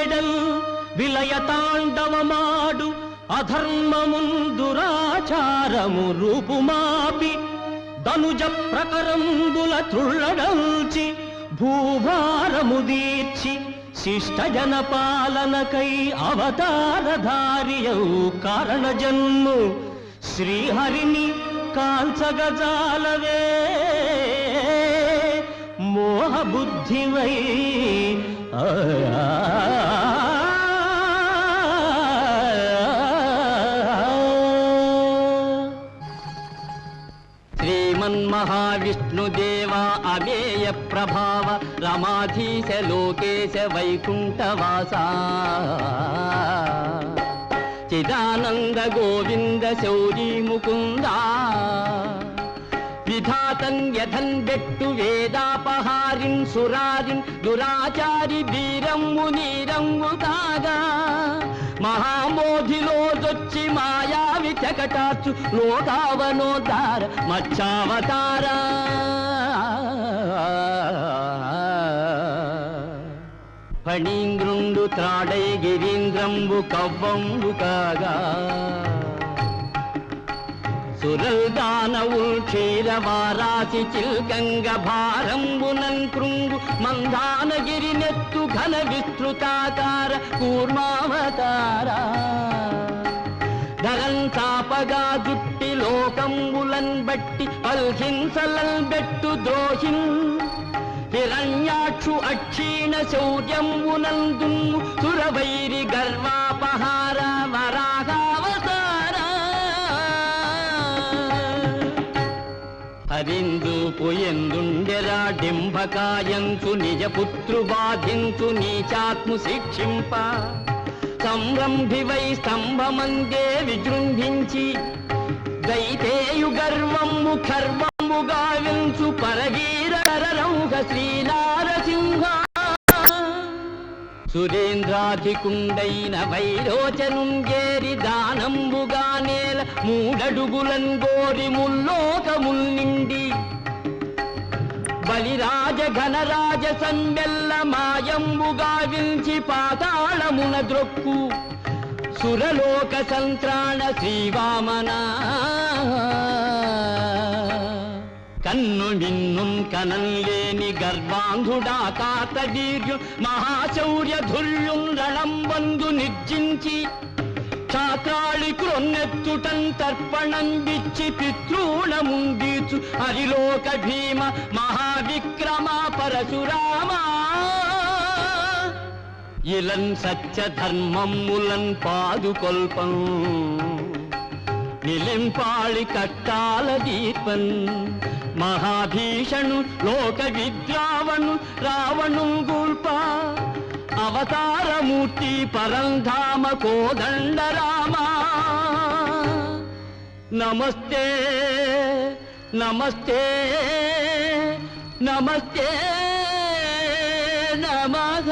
వేడల్ విలయతాండవమాడు అధర్మముందురాచారము రూపుమాపి ధనుజ ప్రకరంబుల త్రుళ్ళడల్చి భూభారము దీర్చి శిష్టజన పాలనకై అవతారధారియౌ కారణ జన్ము శ్రీహరిని కాంచగజాలవే మోహబుద్ధివై శ్రీమన్మహావిష్ణుదేవా అమేయ ప్రభావ రమాధీశ లోకేశ వైకుంఠవాసా చిదానంద గోవింద శౌరీ ముకుందా విధాతన్ యథన్ బెట్టు వేదాపహారిన్ సురారిన్ దురాచారి వీరమ్ము నీరమ్ము కాగా మహామోధిలోదొచ్చి మాయావి చకటాచు లోకావనోద్ధార మచ్చావతారా ఫణీంద్రుండు త్రాడై గిరీంద్రంబు కవ్వంబు కాగా సురల్ దానవుల్ క్షీరవారాసి చిల్కంగ భారంబునన్ కృంగు మందానగిరి నెత్తు ఘన విస్తృతాకార కూర్మావతారా ధరన్ తాపగా జుట్టి లోకంబులన్ బట్టి పల్హింసలల్ బెట్టు ద్రోహిన్ హిరణ్యాక్షు అక్షీణ శౌర్యంబునందున్ను సురవైరి గర్వాపహార వరాహావతారా హరిందు పుయందుండెరా డింభకాయంచు నిజపుత్రు బాధించు నీచాత్ము శిక్షింప సంరంభివై స్తంభమందే విజృంభించి దైతేయు గర్వము ఖర్వము గావించు పరవీరరౌహ శ్రీనారసింహ సురేంద్రాధికుండైన వైరోచనుంగేరి దానంబుగా నేల మూడడుగులన్ గోరి ముల్లోకముల్ నిండి బలిరాజ ఘనరాజ సంబెల్ల మాయంబుగా వించి పాతాళమున ద్రొక్కు సురలోక సంత్రాణ శ్రీవామన కన్ను మిన్నున్ కనల్లేని గర్వాంధుడా కాతదీర్యు మహాశౌర్య ధుర్యుం రణంబందు నిర్జించి ఛాత్రాళి క్రొన్నెత్తుటన్ తర్పణం బిచ్చి పితృణముందీచు హరిలోక భీమ మహావిక్రమ పరశురామా ఇలన్ సత్య ధర్మములన్ పాదుకొల్పం నిలింపాళి కట్టాల దీపన్ మహాభీషణు లోక విద్రావణు రావణు గూల్ప అవతారమూర్తి పరంధామ కోదండ రామా నమస్తే నమస్తే నమస్తే నమః